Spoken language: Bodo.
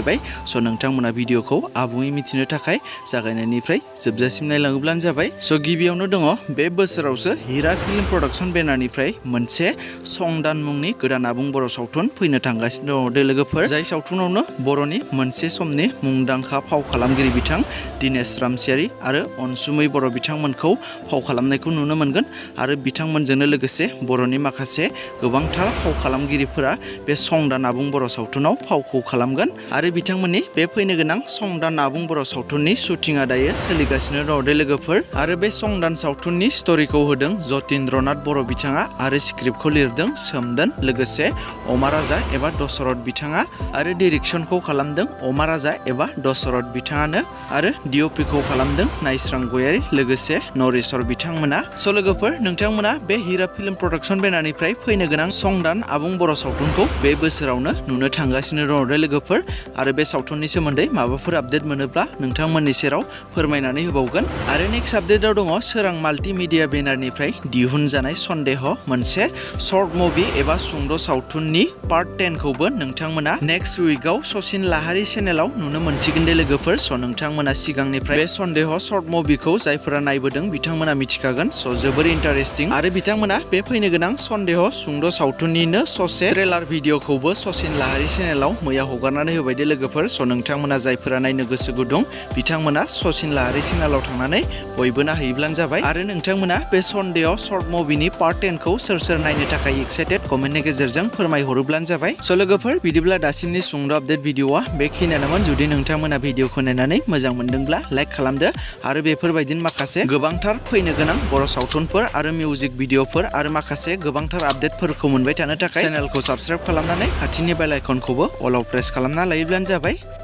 स' नोंथांमोना भिडिअखौ आबुङै मिथिनो थाखाय जागायनायनिफ्राय जोबजासिम नायलाङोब्लानो जाबाय। स' गिबियावनो दङ बे बोसोरावसो हिरा फिल्म प्रडाक्सन बेनारनिफ्राय मोनसे संदान मुंनि गोदान आबुं बर' सावथुन फैनो थांगासिनो दङ दे लोगोफोर। जाय सावथुनावनो बर'नि मोनसे समनि मुंदांखा फाव खालामगिरि बिथां दिनेश रामसियारि आरो अनसुमै बर' बिथांमोनखौ फाव खालामनायखौ नुनो मोनगोन आरो बिथांमोनजोंनो लोगोसे बर'नि माखासे गोबांथार फाव खालामगिरिफोरा बे संदान आबुं बर' सावथुनाव फावखौ खालामगोन आरो बिथांमोननि बे फैनो गोनां संदान आबुं बर' सावथुननि शुटिंआ दायो सोलिगासिनो दङ दे लोगोफोर। आरो बे संदान सावथुननि स्ट'रिखौ होदों जतीन्द्रनाथ बर' बिथाङा आरो स्क्रिप्टखौ लिरदों सोमदोन लोगोसे अमा राजा एबा दशरथ बिथाङा आरो डिरेक्सनखौ खालामदों अमा राजा एबा दशरथ बिथाङानो आरो डिअपिखौ खालामदों नायस्रां गयारि लोगोसे नरेश्वर बिथांमोना। स' लोगोफोर नोंथांमोना बे हिरा फिल्म प्रडाक्सन बेनारनिफ्राय फैनो गोनां संदान आबुं बर' सावथुनखौ बे बोसोरावनो नुनो थांगासिनो दङ दे लोगोफोर आरो बे सावथुननि सोमोन्दै माबाफोर आपडेट मोनोब्ला नोंथांमोननि सेराव फोरमायनानै होबावगोन। आरो नेक्स्ट आपडेटआव दङ सोरां माल्टिमिडिया बेनारनिफ्राय दिहुनजानाय सन्देह मोनसे शर्ट मुभि एबा सुंद' सावथुननि पार्ट 10 खौबो नोंथांमोना नेक्स्ट उइकआव सचिन लाहारी चेनेलाव नुनो मोनसिगोन दे लोगोफोर। स' नोंथांमोना सिगांनिफ्राय बे सन्देह शर्ट मुभिखौ जायफोरा नायबोदों बिथांमोना मिथिखागोन। स' जोबोर इन्टारेस्टिं आरो बिथांमोना बे फैनो गोनां सन्देह सुंद' सावथुननिनो ससे ट्रेलार भिडिअखौबो सचिन लाहारी चेनेलाव मैया हगारनानै होबाय दे लोगोफोर। स' नोंथांमोना जायफोरा नायनो गोसो गुदुं बिथांमोना सचिन लाहारी चेनेलाव थांनानै बयबो नायहैब्लानो जाबाय। आरो नोंथांमोना बे सन्देह शर्ट मुभिनि पार्ट 10 खौ सोर सोर नायनो थाखाय एक्साइटेड कमेन्टनि गेजेरजों फोरमायहरोब्लानो जाबाय। स' लोगोफोर बिदिब्ला दासिमनि सुंद' आपडेट भिडिअआ बेखिनियानोमोन। जुदि नोंथांमोना भिडिअखौ नायनानै मोजां मोनदोंब्ला लाइक खालामदो आरो बेफोरबायदिनो माखासे गोबांथार फैनो गोनां बर' सावथुनफोर आरो मिउजिक भिडिअफोर आरो माखासे गोबांथार आपडेटफोरखौ मोनबाय थानो थाखाय चेनेलखौ साबस्क्राइब खालामनानै खाथिनि बेल आइकनखौबो अलाव प्रेस खालामना लायोब्लानो जाबाय।